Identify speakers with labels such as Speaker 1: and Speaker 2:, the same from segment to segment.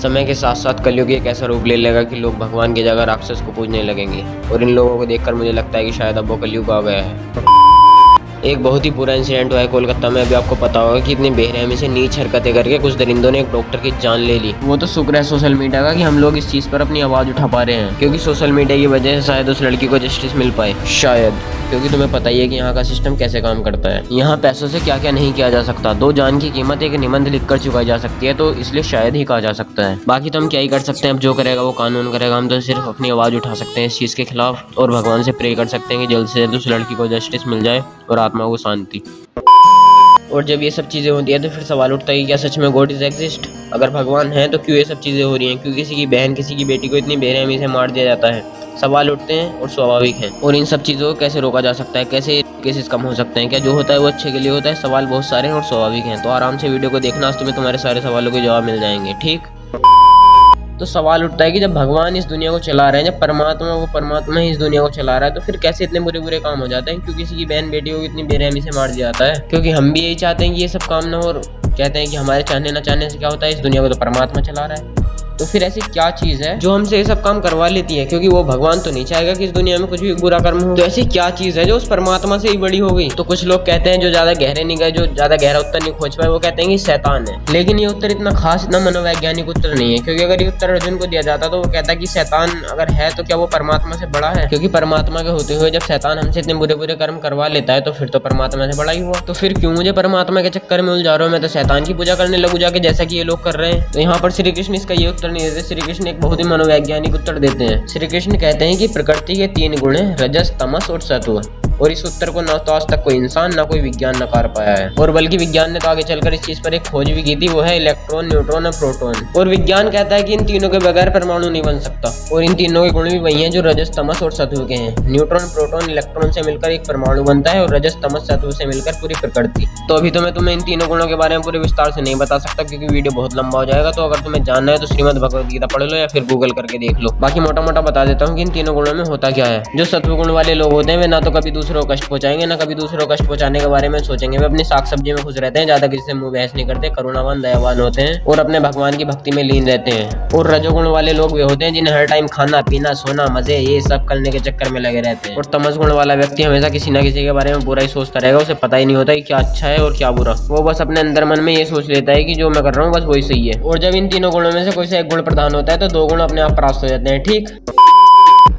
Speaker 1: समय के साथ साथ कलयुग एक ऐसा रूप ले लेगा कि लोग भगवान की जगह राक्षस को पूजने लगेंगे और इन लोगों को देखकर मुझे लगता है कि शायद अब वो कलयुग आ गया है। एक बहुत ही बुरा इंसिडेंट हुआ है कोलकाता में। अभी आपको पता होगा कि इतनी बेरहमी से नीच हरकतें करके कुछ दरिंदों ने एक डॉक्टर की जान ले ली। वो तो शुक्र है सोशल मीडिया का कि हम लोग इस चीज़ पर अपनी आवाज़ उठा पा रहे हैं, क्योंकि सोशल मीडिया की वजह से शायद उस लड़की को जस्टिस मिल पाए, शायद। क्योंकि तुम्हें पता ही है कि यहाँ का सिस्टम कैसे काम करता है। यहाँ पैसों से क्या क्या नहीं किया जा सकता। 2 जान की कीमत एक निबंध लिखकर चुकाई जा सकती है, तो इसलिए शायद ही कहा जा सकता है। बाकी तो हम क्या ही कर सकते हैं, अब जो करेगा वो कानून करेगा। हम तो सिर्फ अपनी आवाज़ उठा सकते हैं इस चीज़ के खिलाफ और भगवान से प्रे कर सकते हैं कि जल्द से जल्द उस लड़की को जस्टिस मिल जाए और आत्मा को शांति। और जब ये सब चीज़ें होती हैं तो फिर सवाल उठता है कि क्या सच में गॉड इज एग्जिस्ट? अगर भगवान है तो क्यों ये सब चीज़ें हो रही हैं? क्यों किसी की बहन किसी की बेटी को इतनी बेरहमी से मार दिया जाता है? सवाल उठते हैं और स्वाभाविक हैं। और इन सब चीज़ों को कैसे रोका जा सकता है? कैसे केसेस कम हो सकते हैं? क्या जो होता है वो अच्छे के लिए होता है? सवाल बहुत सारे हैं और स्वाभाविक हैं। तो आराम से वीडियो को देखना, आज तुम्हें तुम्हारे सारे सवालों के जवाब मिल जाएंगे, ठीक? तो सवाल उठता है कि जब भगवान इस दुनिया को चला रहे हैं, जब परमात्मा ही इस दुनिया को चला रहा है, तो फिर कैसे इतने बुरे बुरे काम हो जाते हैं? क्यों किसी की बहन बेटी को इतनी बेरहमी से मार दिया जाता है? क्योंकि हम भी यही चाहते हैं कि ये सब काम ना हो, और कहते हैं कि हमारे चाहने ना चाहने से क्या होता है, इस दुनिया को तो परमात्मा चला रहा है। तो फिर ऐसी क्या चीज़ है जो हमसे ये सब काम करवा लेती है? क्योंकि वो भगवान तो नहीं चाहेगा कि इस दुनिया में कुछ भी बुरा कर्म हो। तो ऐसी क्या चीज़ है जो उस परमात्मा से ही बड़ी हो गई? तो कुछ लोग कहते हैं, जो ज़्यादा गहरे नहीं गए, जो ज़्यादा गहरा उत्तर नहीं खोज पाए, वो कहते हैं कि शैतान है। लेकिन ये उत्तर इतना खास, इतना मनोवैज्ञानिक उत्तर नहीं है। क्योंकि अगर ये उत्तर अर्जुन को दिया जाता तो वो कहता कि शैतान अगर है तो क्या वो परमात्मा से बड़ा है? क्योंकि परमात्मा के होते हुए जब शैतान हमसे इतने बुरे बुरे कर्म करवा लेता है तो फिर तो परमात्मा से बड़ा ही हुआ। तो फिर क्यों मुझे परमात्मा के चक्कर में उलझा रहा हूँ? मैं तो शैतान की पूजा करने लगूँ जाके, जैसा कि ये लोग कर रहे हैं। तो यहाँ पर श्री कृष्ण इसका ये उत्तर नहीं देते। श्री कृष्ण एक बहुत ही मनोवैज्ञानिक उत्तर देते हैं। श्री कृष्ण कहते हैं कि प्रकृति के 3 गुण हैं, रजस, तमस और सत्व। और इस उत्तर को ना तो आज तक कोई इंसान ना कोई विज्ञान नकार पाया है। और बल्कि विज्ञान ने तो आगे चलकर इस चीज पर एक खोज भी की थी, वो है इलेक्ट्रॉन, न्यूट्रॉन और प्रोटॉन। और विज्ञान कहता है कि इन तीनों के बगैर परमाणु नहीं बन सकता। और इन तीनों के गुण भी वही हैं जो रजस, तमस और सत्व के हैं। न्यूट्रॉन, प्रोटॉन, इलेक्ट्रॉन से मिलकर एक परमाणु बनता है और रजस, तमस, सत्व से मिलकर पूरी प्रकृति। तो अभी तो मैं तुम्हें इन तीनों गुणों के बारे में पूरे विस्तार से नहीं बता सकता, क्योंकि वीडियो बहुत लंबा हो जाएगा। तो अगर तुम्हें जानना है तो श्रीमद् भगवद गीता पढ़ लो या फिर गूगल करके देख लो। बाकी मोटा मोटा बता देता हूँ कि इन तीनों गुणों में होता क्या है। जो सत्व गुण वाले लोग होते हैं वे ना तो कभी दूसरों को कष्ट पहुंचाएंगे, ना कभी दूसरों को कष्ट पहुंचाने के बारे में सोचेंगे। वे अपनी साग सब्जी में खुश रहते हैं, ज्यादा किसी से मुंह बहस नहीं करते, करुणावान, दयावान होते हैं और अपने भगवान की भक्ति में लीन रहते हैं। और रजोगुण वाले लोग वे होते हैं जिन्हें हर टाइम खाना पीना सोना मजे ये सब करने के चक्कर में लगे रहते हैं। और तमस गुण वाला व्यक्ति हमेशा किसी न किसी के बारे में बुरा ही सोचता रहेगा। उसे पता ही नहीं होता कि क्या अच्छा है और क्या बुरा। वो बस अपने अंदर मन में ये सोच लेता है कि जो मैं कर रहा हूँ बस वही सही है। और जब इन तीनों गुणों में से कोई सा एक गुण प्रधान होता है तो 2 गुण अपने आप परास्त हो जाते हैं, ठीक?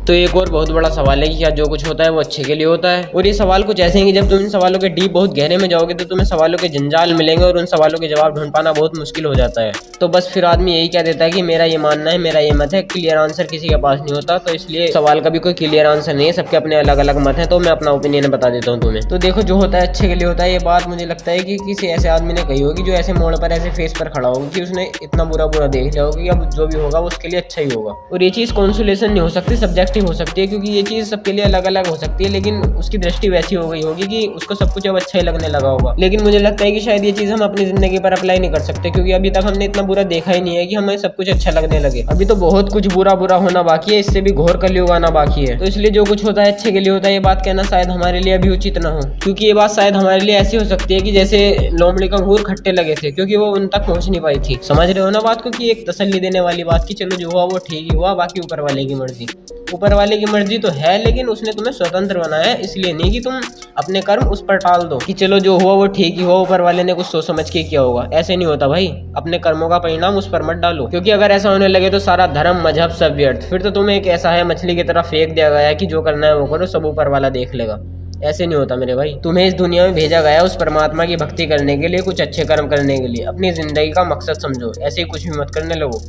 Speaker 1: तो एक और बहुत बड़ा सवाल है कि क्या जो कुछ होता है वो अच्छे के लिए होता है? और ये सवाल कुछ ऐसे हैं कि जब तुम इन सवालों के डीप बहुत गहरे में जाओगे तो तुम्हें सवालों के जंजाल मिलेंगे और उन सवालों के जवाब ढूंढ पाना बहुत मुश्किल हो जाता है। तो बस फिर आदमी यही कह देता है कि मेरा ये मानना है, मेरा ये मत है। क्लियर आंसर किसी के पास नहीं होता, तो इसलिए सवाल का भी कोई क्लियर आंसर नहीं है। सबके अपने अलग अलग मत है। तो मैं अपना ओपिनियन बता देता हूँ तुम्हें। तो देखो, जो होता है अच्छे के लिए होता है, ये बात मुझे लगता है कि किसी ऐसे आदमी ने कही होगी जो ऐसे मोड़ पर ऐसे फेस पर खड़ा होगा कि उसने इतना बुरा बुरा देख लिया होगा कि अब जो भी होगा वो उसके लिए अच्छा ही होगा। और ये चीज़ कॉन्सुलेशन नहीं हो सकती, सब्जेक्टिव हो सकती है, क्योंकि ये चीज़ सबके लिए अलग अलग हो सकती है। लेकिन उसकी दृष्टि वैसी हो गई होगी कि उसको सब कुछ अब अच्छा ही लगने लगा होगा। लेकिन मुझे लगता है कि शायद ये चीज़ हम अपनी जिंदगी पर अप्लाई नहीं कर सकते, क्योंकि अभी तक हमने इतना बुरा देखा ही नहीं है कि हमें सब कुछ अच्छा लगने लगे। अभी तो बहुत कुछ बुरा बुरा होना बाकी है, इससे भी घोर कलयुग आना बाकी है। तो इसलिए जो कुछ होता है अच्छे के लिए होता है, ये बात कहना शायद हमारे लिए अभी उचित ना हो। क्योंकि ये बात शायद हमारे लिए ऐसी हो सकती है कि जैसे लोमड़ी का अंगूर खट्टे लगे थे, क्योंकि वो उन तक पहुंच नहीं पाई थी। समझ रहे हो ना बात को? कि एक तसल्ली देने वाली बात की चलो जो हुआ वो ठीक ही हुआ, बाकी ऊपर वाले की मर्जी। ऊपर वाले की मर्जी तो है, लेकिन उसने तुम्हें स्वतंत्र बनाया है, इसलिए नहीं कि तुम अपने कर्म उस पर टाल दो कि चलो जो हुआ वो ठीक ही हुआ, ऊपर वाले ने कुछ सोच समझ के किया होगा। ऐसे नहीं होता भाई। अपने कर्मों का परिणाम उस पर मत डालो, क्योंकि अगर ऐसा होने लगे तो सारा धर्म मजहब सब व्यर्थ। फिर तो तुम्हें एक ऐसा है मछली की तरह फेंक दिया गया है कि जो करना है वो करो, सब ऊपर वाला देख लेगा। ऐसे नहीं होता मेरे भाई। तुम्हें इस दुनिया में भेजा गया उस परमात्मा की भक्ति करने के लिए, कुछ अच्छे कर्म करने के लिए। अपनी जिंदगी का मकसद समझो, ऐसे ही कुछ भी मत करने लगो।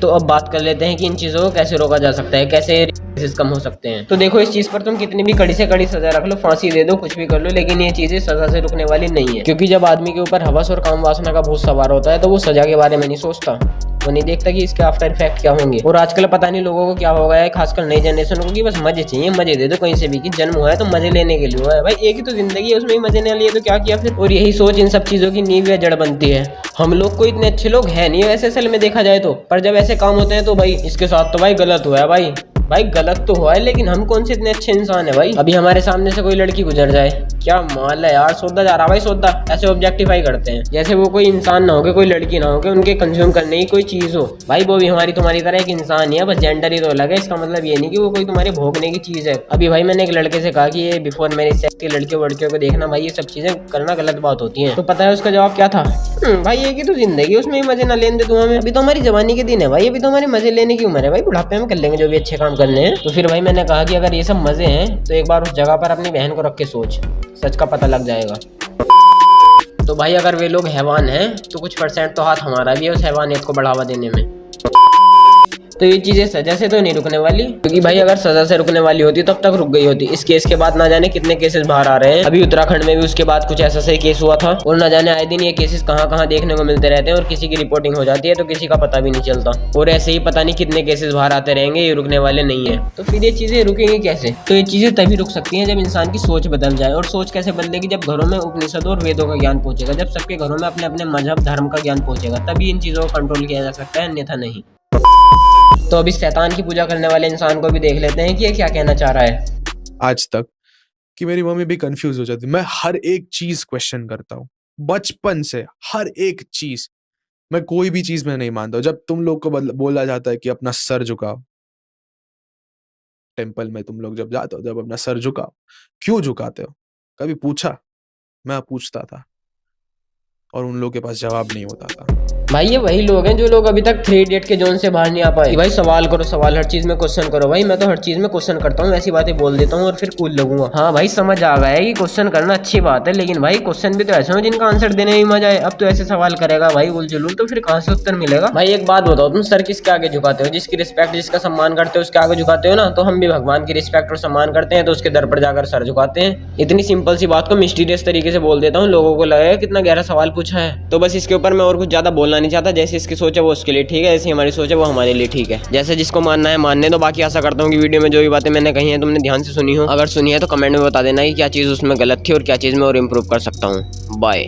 Speaker 1: तो अब बात कर लेते हैं कि इन चीज़ों को कैसे रोका जा सकता है, कैसे कम हो सकते हैं। तो देखो, इस चीज़ पर तुम कितनी भी कड़ी से कड़ी सजा रख लो, फांसी दे दो, कुछ भी कर लो, लेकिन ये चीज़ें सजा से रुकने वाली नहीं है। क्योंकि जब आदमी के ऊपर हवस और काम वासना का भूत सवार होता है तो वो सजा के बारे में नहीं सोचता। वो नहीं देखता कि इसके आफ्टर इफेक्ट क्या होंगे। और आजकल पता नहीं लोगों को क्या हो गया है, खासकर नई जनरेशन को, कि बस मजे चाहिए, मजे दे दो कहीं से भी। कि जन्म हुआ है तो मजे लेने के लिए हुआ है भाई। एक ही तो जिंदगी है, उसमें ही मजे नहीं लिए तो क्या किया फिर? और यही सोच इन सब चीज़ों की नींव या जड़ बनती है। हम लोग को इतने अच्छे लोग हैं नहीं वैसे असल में देखा जाए तो, पर जब ऐसे काम होते हैं तो भाई इसके साथ तो भाई गलत हुआ है भाई। भाई गलत तो हुआ है, लेकिन हम कौन से इतने अच्छे इंसान है भाई। अभी हमारे सामने से कोई लड़की गुजर जाए, क्या माल है यार, सौदा जा रहा भाई सौदा, ऐसे ऑब्जेक्टिफाई करते हैं जैसे वो कोई इंसान ना हो के, कोई लड़की ना हो के, उनके कंज्यूम करने की कोई चीज हो। भाई वो भी हमारी तुम्हारी तरह एक इंसान ही है, बस जेंडर ही तो अलग है। इसका मतलब ये नहीं कि वो कोई तुम्हारे भोगने की चीज है। अभी भाई मैंने एक लड़के से कहा कि ये बिफोर मैरिज सेक्स की लड़कियों को देखना भाई, ये सब चीजें करना गलत बात होती है। तो पता है उसका जवाब क्या था? भाई ये की तो जिंदगी, उसमें मजे ना लेने दे तू हमें, अभी तो हमारी जवानी के दिन है भाई, अभी तो हमारे मजे लेने की उम्र है भाई, बुढ़ापे में कर लेंगे जो भी अच्छे काम करने हैं। तो फिर भाई मैंने कहा कि अगर ये सब मजे हैं तो एक बार उस जगह पर अपनी बहन को रख के सोच, सच का पता लग जाएगा। तो भाई अगर वे लोग हैवान हैं तो कुछ परसेंट तो हाथ हमारा भी है उस हैवानियत को बढ़ावा देने में। तो ये चीजें सजा से तो नहीं रुकने वाली, क्योंकि भाई अगर सजा से रुकने वाली होती तब तक रुक गई होती। इस केस के बाद ना जाने कितने केसेस बाहर आ रहे हैं। अभी उत्तराखंड में भी उसके बाद कुछ ऐसा सही केस हुआ था, और ना जाने आए दिन ये केसेस कहाँ कहाँ देखने को मिलते रहते हैं, और किसी की रिपोर्टिंग हो जाती है तो किसी का पता भी नहीं चलता। और ऐसे ही पता नहीं कितने केसेस बाहर आते रहेंगे, ये रुकने वाले नहीं है। तो फिर ये चीजें रुकेंगी कैसे? तो ये चीजें तभी रुक सकती हैं जब इंसान की सोच बदल जाए। और सोच कैसे बदलेगी? जब घरों में उपनिषदों और वेदों का ज्ञान पहुंचेगा, जब सबके घरों में अपने अपने मजहब धर्म का ज्ञान पहुंचेगा, तभी इन चीजों को कंट्रोल किया जा सकता है, अन्यथा नहीं। तो अभी शैतान की पूजा करने वाले इंसान को भी देख लेते हैं कि ये क्या कहना चाह रहा है।
Speaker 2: आज तक कि मेरी मम्मी भी कंफ्यूज हो जाती, मैं हर एक चीज क्वेश्चन करता हूँ बचपन से, हर एक चीज। मैं कोई भी चीज में नहीं मानता हूँ। जब तुम लोग को बोला जाता है कि अपना सर झुकाओ, टेम्पल में तुम लोग जब जाते हो, जब अपना सर झुकाओ, क्यों झुकाते हो? कभी पूछा? मैं पूछता था और उन लोगों के पास जवाब नहीं होता था।
Speaker 1: भाई ये वही लोग हैं जो लोग अभी तक 3 इडियट के जोन से बाहर नहीं आ पाए। भाई सवाल करो, सवाल, हर चीज में क्वेश्चन करो। भाई मैं तो हर चीज में क्वेश्चन करता हूँ, ऐसी बातें बोल देता हूँ और फिर कूल लगूंगा। हाँ भाई समझ आ गया है कि क्वेश्चन करना अच्छी बात है, लेकिन भाई क्वेश्चन भी तो ऐसे हो जिनका आंसर देने में मजा आए। अब तो ऐसे सवाल करेगा भाई उलझुल, तो फिर कहाँ से उत्तर मिलेगा? भाई एक बात बताओ, तुम सर किसके आगे झुकाते हो? जिसकी रिस्पेक्ट, जिसका सम्मान करते हो उसके आगे झुकाते हो ना। तो हम भी भगवान की रिस्पेक्ट और सम्मान करते हैं, तो उसके दर पर जाकर सर झुकाते हैं। इतनी सिंपल सी बात को मिस्टीरियस तरीके से बोल देता हूँ, लोगों को लगेगा कितना गहरा सवाल पूछा है। तो बस इसके ऊपर मैं और कुछ ज्यादा बोलना नहीं चाहता। जैसे इसकी सोच है वो उसके लिए ठीक है, जैसे हमारी सोच है वो हमारे लिए ठीक है। जैसे जिसको मानना है मानने दो। बाकी आशा करता हूँ कि वीडियो में जो भी बातें मैंने कही हैं तुमने ध्यान से सुनी हो। अगर सुनी है तो कमेंट में बता देना कि क्या चीज़ उसमें गलत थी और क्या चीज़ में और इम्प्रूव कर सकता हूँ। बाय।